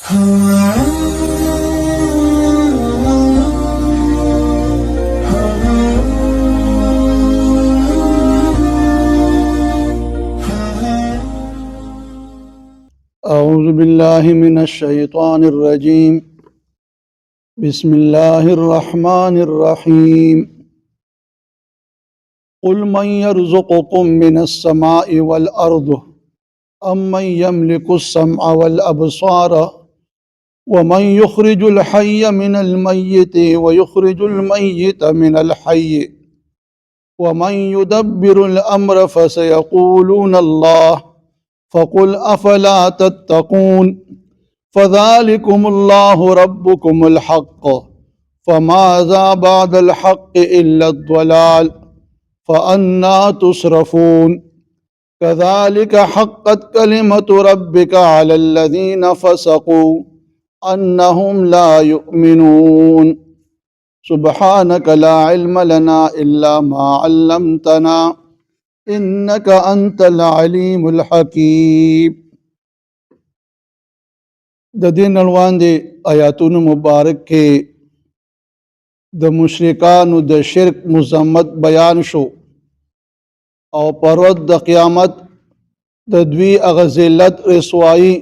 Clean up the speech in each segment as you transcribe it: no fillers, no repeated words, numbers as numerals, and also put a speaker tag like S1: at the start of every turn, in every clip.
S1: أعوذ بالله من الشيطان الرجيم بسم الله الرحمن الرحيم قل من يرزقكم من السماء والأرض أمن يملك السمع والأبصار ومن يخرج الحي من الميت ويخرج الميت من الحي ومن يدبر الأمر فسيقولون الله فقل أفلا تتقون فذلكم الله ربكم الحق فماذا بعد الحق إلا الضلال فأنى تصرفون كذلك حقت كلمة ربك على الذين فسقوا أنهم لا يؤمنون سبحانك لا علم لنا إلا ما علمتنا إنك أنت العليم الحكيم د دین روان دي آیاتونو مبارک کې د مشرکانو د شرک مذمت بیان شو او پرود د قیامت د دوی هغه ذلت رسوایی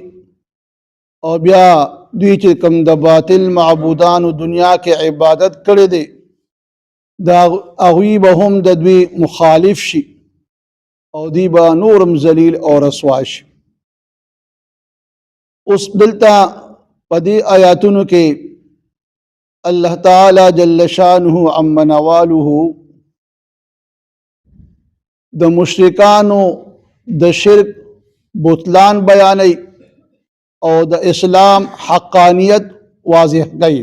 S1: او بیا دوی چې کوم د باطل معبودانو دنیا کې عبادت کړي دي دا هغوی به هم د دوی مخالف شي او دی با نورم ذلیل او رسوا شي اوس دلته په دې آیاتونو کې الله تعالی جل شانه عم نواله د مشرکانو د شرک بطلان بیانوي او د اسلام حقانیت واضح کوي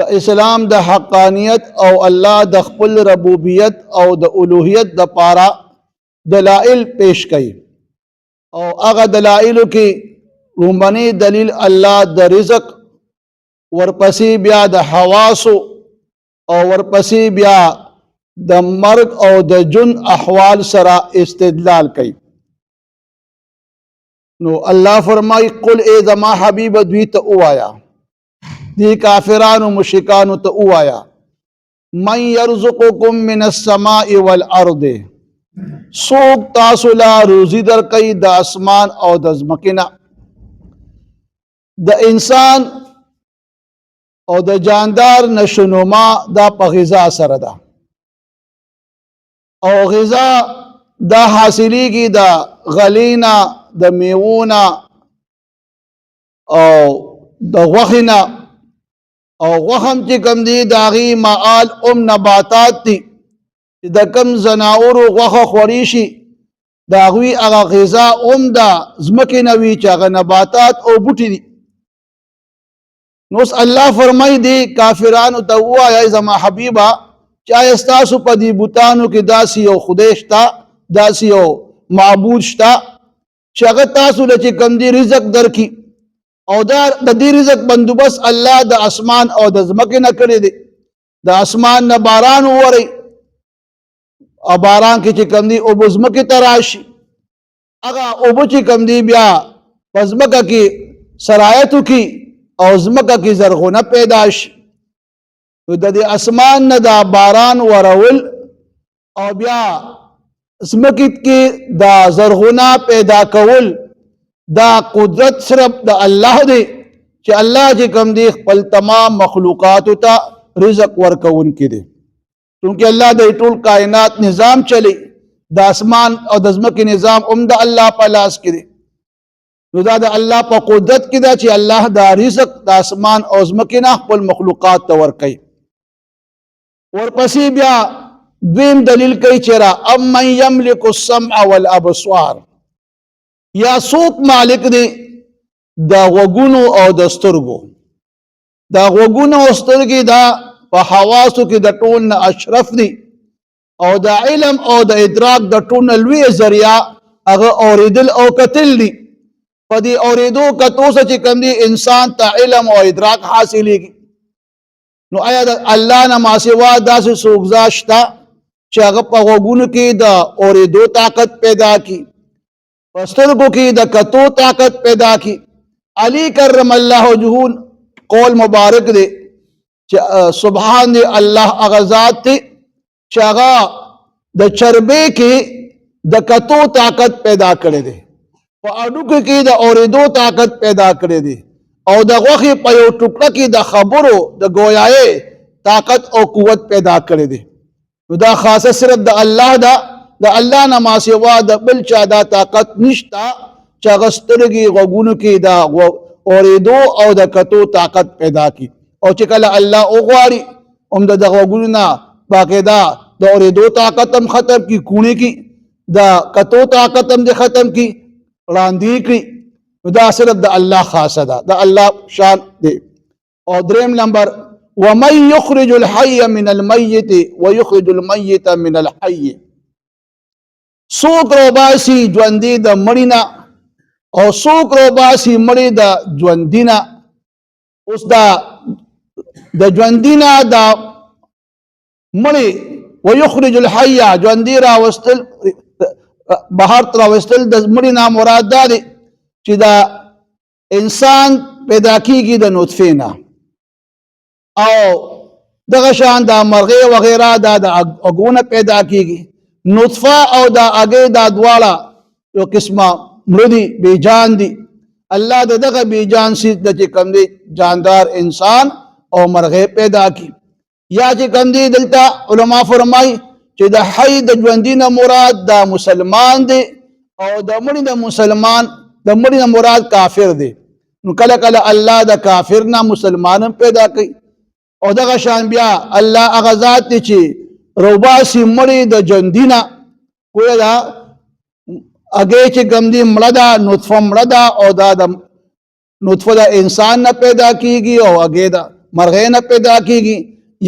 S1: د اسلام د حقانیت او الله د خپل ربوبیت او د الوهیت د پاره دلائل پیش کوي او هغه دلائلو کې رومبني دلیل الله د رزق ورپسې بیا د حواس او ورپسې بیا د مرګ او د جن احوال سره استدلال کوي نو الله فرمای قل ای زما حبیب دوی ته اوایا دی کافرانو مشرکانو ته اوایا من یرزقکم من السماء والارض سوک تاسو لا روزی در کوي د اسمان او د ځمکې نه د انسان او د جاندار نشونما دا په غذا سره ده او غذا دا حاصلیږي د غلینا د میوونه او د غوښې او غوښم چې کوم دي د هغې معال نباتات دي چې د کوم زناورو غوښه خوري شي د هغوی هغه غذا د ځمکې نه وي چې هغه نباتات او بوټي دي نو اوس الله فرمای دی کافرانو ته ووایه زما حبیبه چې آیا ستاسو په دې بوتانو کې داسې یو خدای شته داسې یو معبود شته چې هغه تاسو له چې کوم دی رزق درکړي او دا د دې رزق بندوبست الله د اسمان او د ځمکې نه کړی دی د اسمان نه باران ووري او باران کې چې کوم دی اوبه ځمکې ته راشي هغه اوبه چې کوم دی بیا په ځمکه کې سرایت وکړي او ځمکه کې زرغونه پیدا شي نو د دې اسمان نه دا باران ورول او بیا ځمکې کې دا زرغونه پیدا کول دا قدرت صرف د الله دی چې الله چې کوم دی خپل تمام مخلوقاتو ته رزق ورکوونکی دی چونکه الله د ټول کائنات نظام چلی د اسمان او د ځمکې نظام د الله په لاس کې دی نو دا د الله په قدرت کې ده چې الله دا رزق د اسمان او ځمکې نه خپل مخلوقات ته ورکوي ورپسې بیا دویم دلیل کوي چې را امن یملک السمع والابصار یا څوک مالک دی د غوږونو او د سترګو دا غوږونه او سترګې دا په حواسو کې د ټول نه اشرف دي او د علم او د ادراک د ټول نه لوی ذریعه هغه اوریدل او کتل دي په دې اوریدو کتو څه چې کوم دي انسان ته علم او ادراک حاصلېږي نو آیا د الله نه ما سوا داسې څوک ذات شته چې هغه په غوږونو کې د اوریدو طاقت پیدا کړي په سترګو کې د کتو طاقت پیدا کړي علی کرم الله وجهه قول مبارک دی چې سبحان دی الله هغه ذات دی چې هغه د چربې کې د کتو طاقت پیدا کړی دی، په اډوکو کې د اورېدو طاقت پیدا کړی دی، او د غوښې په یو ټوکړه کې د خبرو د گویایۍ طاقت او قوت پیدا کړی دی. نو دا خاصه صرف د الله دا، د الله نه ما سوا د بل چا دا طاقت نشته چې هغه سترګې غوږونو کې د اورېدو او د کتو طاقت پیدا کړي، او چې کله الله وغواړي هم د غوږونو نه باقاعده د اورېدو طاقت هم ختم کړي، کونې کې د کتو طاقت هم د ختم کړي، وړاندې کړي. نو دا صرف د الله خاصه ده، د الله شان دی. او دریم نمبر ومن یخرج الحی من المیت ویخرج المیت من الحی، څوک روباسي ژوندي د مړي نه او څوک روباسي مړي د ژوندي نه. اوس د ژوندي نه د مړي ویخرج الحی ژوندي راوستل بهر راوستل د مړي نه مراد دا دی چې دا انسان پیدا کیږي د نطفه نه، او دغه شان دا مرغې وغیرہ دا د اګونه پیدا کیږي. نطفه او دا اګې دا دواړه یو قسمه مړدي بے جان دي. الله دغه بے جان سي د چې کوم دی جاندار انسان او مرغې پیدا کی. یا چې کوم دی دلته علما فرمای چې د حی د ژوندي نه مراد دا مسلمان دی، او د مړي د مسلمان د مړي نه مراد کافر دی. نو کله کله الله د کافر نه مسلمان پیدا کوي، او دغه شان بیا الله هغه ذات دی چې روباسي مړي د ژوندي نه. کوی دا اگې چې کوم دی مړه ده، نطفه مړه ده، او دا د نطفه د انسان نه پیدا کیږي او اگې د مرغې نه پیدا کیږي.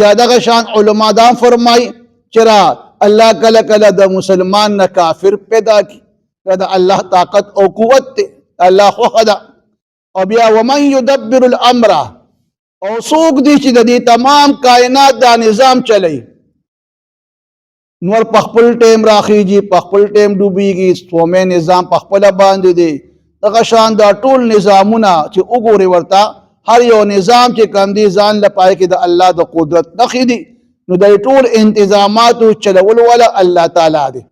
S1: یا دغه شان علما دا فرمای چې الله کله کله د مسلمان نه کافر پیدا کی، دا الله طاقت او قوت دی، الله خوښه ده. او بیا ومن یدبر الامر، او څوک دی چې د دې تمام کائنات دا نظام چلی، نور په خپل ټیم راخیږي، په خپل ټیم ډوبېږي، سومه نظام په خپل باندې دی. دغه شان دا ټول نظامونه چې وګوري ورته هر یو نظام چې کوم دی ځان لپاره کې د الله د قدرت نښې دي. نو د ټول انتظاماتو چلول ولا الله تعالی دی.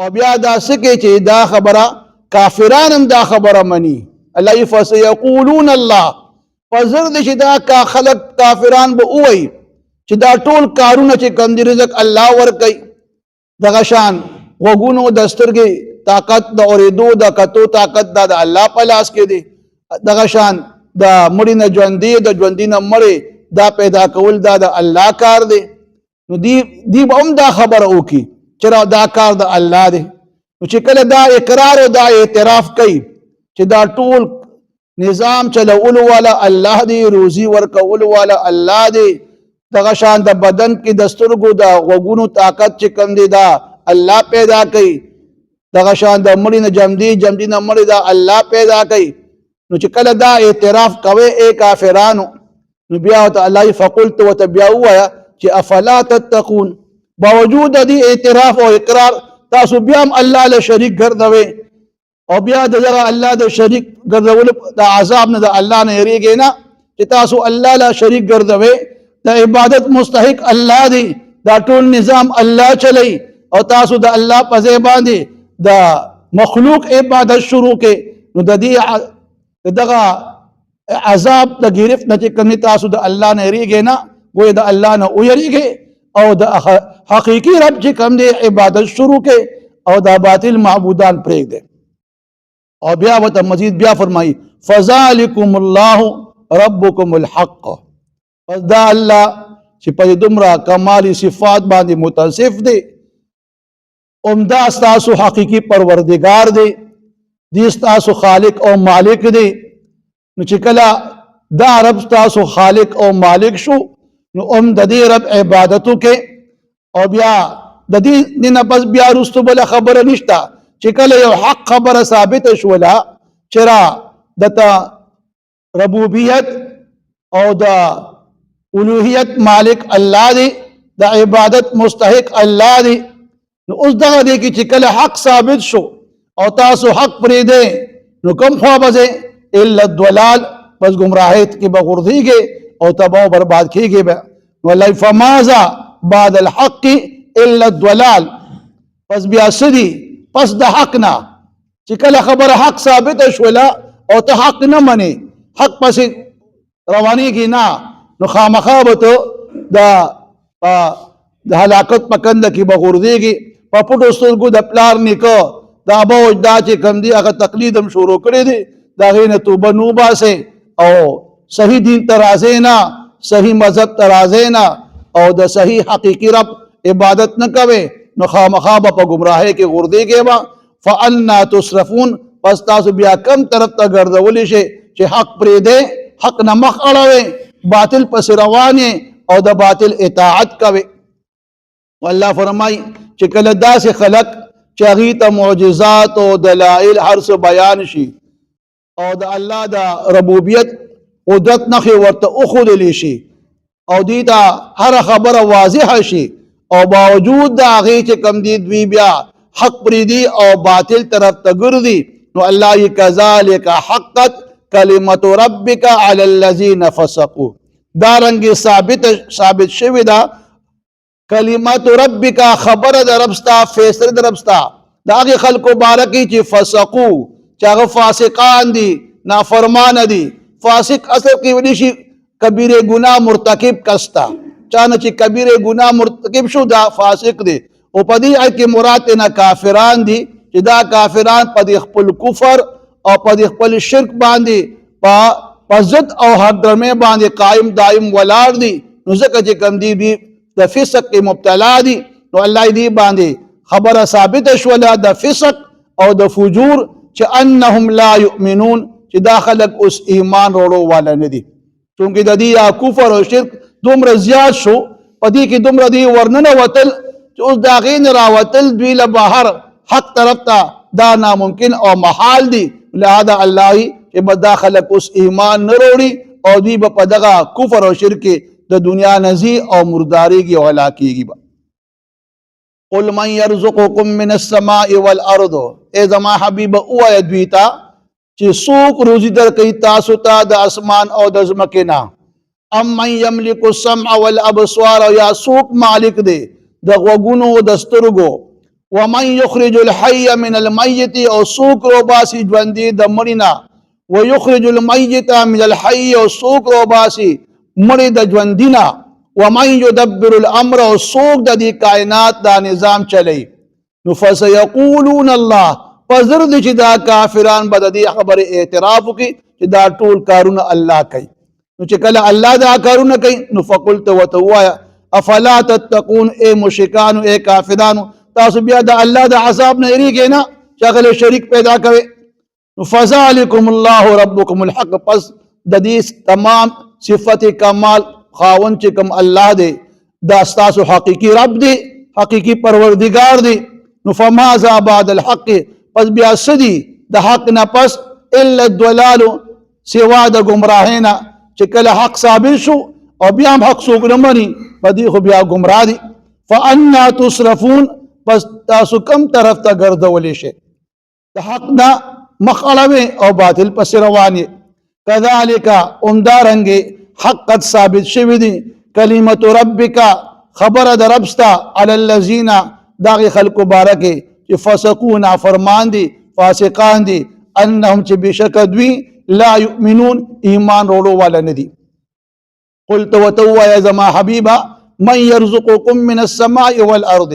S1: او بیا دا سکه چې دا خبره کافران هم دا خبره مني. الله فسيقولون الله، فزر دې چې دا کا خلق کافران به وایي چې دا ټول کارونه چې کوم دی رزق الله ورکوي. دغه شان غوږونو د سترګې طاقت د اورېدو د کتو طاقت دا د الله په لاس کې دی. دغه شان د مړي نه ژوندي، د ژوندي نه مړي دا پیدا کول دا د الله کار دی. نو دی به هم دا خبره وکړي چې دا کار د الله دی. نو چې کله دا اقرار او دا اعتراف کوي چې دا ټول نظام چلول والا الله دی، روزي ورکول والا الله دی، دغه شان د بدن کې د سترګو د غوږونو طاقت چې کوم دی دا الله پیدا کوي، دغه شان د مړي نه ژوندي نه مړي دا الله پیدا کوي. نو چې کله دا اعتراف کوي اے کافرانو، نو بیا ته الله فقلت وتبیا وایا چې افلا تتقون، باوجود د اعتراف او اقرار تاسو بیا هم الله له شریک ګرځوي، او بیا دغه الله د شریک ګرځول د عذاب نه د الله نه یریږي نه، چې تاسو الله له شریک ګرځوي. د عبادت مستحق الله دی، دا ټول نظام الله چلی، او تاسو د الله په ځای باندې د مخلوق عبادت شروع کې. نو د دې دغه عذاب د گرفت نه چې کوم تاسو د الله نه یریږي نه، ګویا د الله نه ویریږي، او د حقیقي رب چې کوم دی عبادت شروع کې، او د باطل معبودان پرېږدي. او بیا وته مزید بیا فرمایي فذلکم الله ربکم الحق، پس دا الله چې په دومره کمالي صفات باندې متصف دی، عمده ستاسو حقیقي پروردگار دی، دی ستاسو خالق او مالک دی. نو چې کله دا رب ستاسو خالق او مالک شو، نو د دې رب عبادتو کې. او بیا د دې نه پس بیا وروسته بل خبره نشته چې کله یو حق خبره ثابت شوله چې د ربوبیت او د الوهیت مالک الله دی، د عبادت مستحق الله دی. نو اوس دغه دی کې چې کله حق ثابت شو او تاسو حق پرېږدئ، نو کوم خوا به ځئ؟ الا الضلال بس گمراہیت کی بغردی گے اور تباہ و برباد کی گے واللہ فماذا بعد الحق الا الضلال پس بیا سدی پس د حق نا چکل خبر حق ثابت شولا او ته حق نه منی حق پس روانی کی نا نو خامخابتو د هلاکت پکند کی بغردی گی په پټو سترګو د پلار نیکو دا ابا وجدا چې کم دی هغه تقلید هم شروع کړی دی دا غینه توبه نو باسه او صحیح دین ترازینا صحیح مذہب ترازینا او د صحیح حقیقی رب عبادت نہ کوي نو خامخاب په گمراهی کې غردی کې با فانا تصرفون پس تاسو بیا کم طرف ته ګرځولې شي چې حق پرې دی حق نه مخ اړوي باطل پس روانه او د باطل اطاعت کوي والله فرمای چې کله داسې خلق چې هغې ته معجزات او دلائل هر څه بیان شي او د الله د ربوبیت قدرت نښې ورته وښودلی شي او دوی ته هره خبره واضحه شي او باوجود د هغې چې کوم دي دوی بیا حق پرېږدي او باطل طرف ته ګرځي نو الله یې کذلک حقت کلمت ربک علی الذین فسقوا دارنګې ثابت شوې ده کلمت ربک خبره د رب ستا فیصله د رب ستا د هغې خلکو باره کې چې فسقو چې هغه فاسقان دي نافرمانه دي فاسق اصل کې ویلی شي کبیره ګناه مرتکب کس ته چا نه چې کبیره ګناه مرتکب شو دا فاسق دی او په دې آیت کې مراد نه کافران دي چې دا کافران په دې خپل کفر او په دې خپل شرک باندې په ضد او حرمه باندې قائم دائم ولاړ دي نو ځکه چې کوم دي د فسق کې مبتلا دي نو الله دې باندې خبره ثابت شوله د فسق او د فجور چې انهم لا یؤمنون چې دا خلک اوس ایمان وروړو والا نه دي چونکې د دې کفر او شرک دومره زیات شو په دې کې دومره دی ورننه وتل چې اوس د هغې نه راوتل دوی له بهر حق طرف ته دا ناممکن او محال دي لهذا الله چې به دا خلک اوس ایمان نه وروړي او دوی به په دغه کفر او شرک د دنیا نزی او مرداریږي او هلاکیږي به قل من یرزقکم من السماء والارض ای زما حبیب اوایه دوی ته چې څوک روزي درکوي تاسو ته د اسمان او د ځمکې نه ام من یملک السمع والابصار یا څوک مالک دی د غوږونو د سترګو ومن یخرج الحی من المیت او څوک روباسي ژوندي د مړي نه ویخرج المیت من الحی او څوک روباسي مړي د ژوندي نه ومن یدبر الامر او څوک د دې کائنات دا نظام چلی نو فسیقولون الله پزر دي چې دا کافران به د دې خبره اعتراف وکړي چې دا ټول کارونه الله کوي نو چې کله الله دا کارونه کوي نو فقلت وتوایا افلا تتقون اے مشرکانو اے کافرانو تاسو بیا د الله د عذاب نه یریږئ نه چې هغه شریک پیدا کوي نو فذلکم الله ربکم الحق پس د دې تمام صفت کمال خاون چې کوم الله دی دا ستاسو حقیقی رب دی حقیقی پروردگار دی نو فماذا بعد الحق پس بیا سدی د حق نه پس الا الضلال سوا د گمراهینا چې کله حق ثابت شو او بیا هم حق څوک نه مني په دې خو بیا گمراه دي فانا تصرفون پس تاسو کم طرف ته ګرځولی شئ د حق نه مخ اړوئ او باطل پسې روان کذلک همدارنګې حقت ثابت شوی دی کلمت ربک خبره د رب ستا علی الذین داغی خلقو بارکه چې فسقو نافرمان دي فاسقان دي انهم چې بشک دوی لا یؤمنون ایمان وروړو والا نه دي قلت وتوایا زما حبیبا من یرزقکم من السماء والارض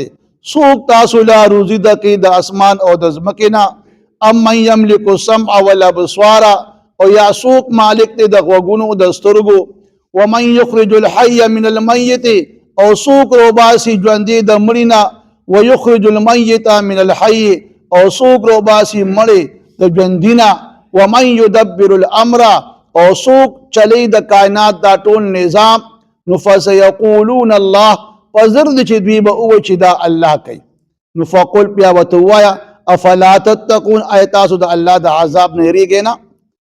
S1: څوک تاسو لا روزي درکوي د اسمان او د ځمکې نه ام من یملک السمع والابصار او یا څوک مالک دی د غوږونو د سترګو ومن یخرج الحی من المیت او څوک روباسي ژوندي د مړي نه ویخرج المیت من الحی او څوک روباسي مړي د ژوندي نه ومن یدبر الامر او څوک چلی د کائنات دا ټول نظام نو فسیقولون الله پزر د چې دوی به ووایي چې دا الله کوي نو فقل بیا ورته ووایه افلا تتقون آیا تاسو د الله د عذاب نه یریږئ نه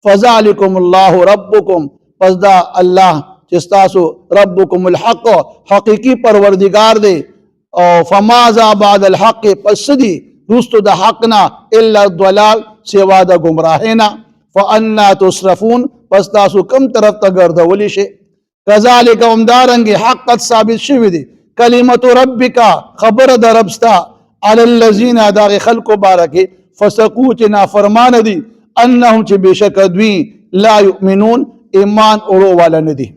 S1: فذلکم الله ربکم پس دا الله چې ستاسو ربکم الحق حقیقی پروردگار دی او فماذا بعد الحق پس دی رستو د حق نه الا الضلال سوا د گمراهینا فانا تصرفون پس تاسو کم طرف ته ګرځولی شي. کذالک همدارنګ حقت ثابت شوی دی کلمت ربک خبر د ربستا علی الذین داغ خلق بارکی فسقو چې نافرمان دي انهم چې بشک دوی لا یؤمنون ایمان اورو والا ندي.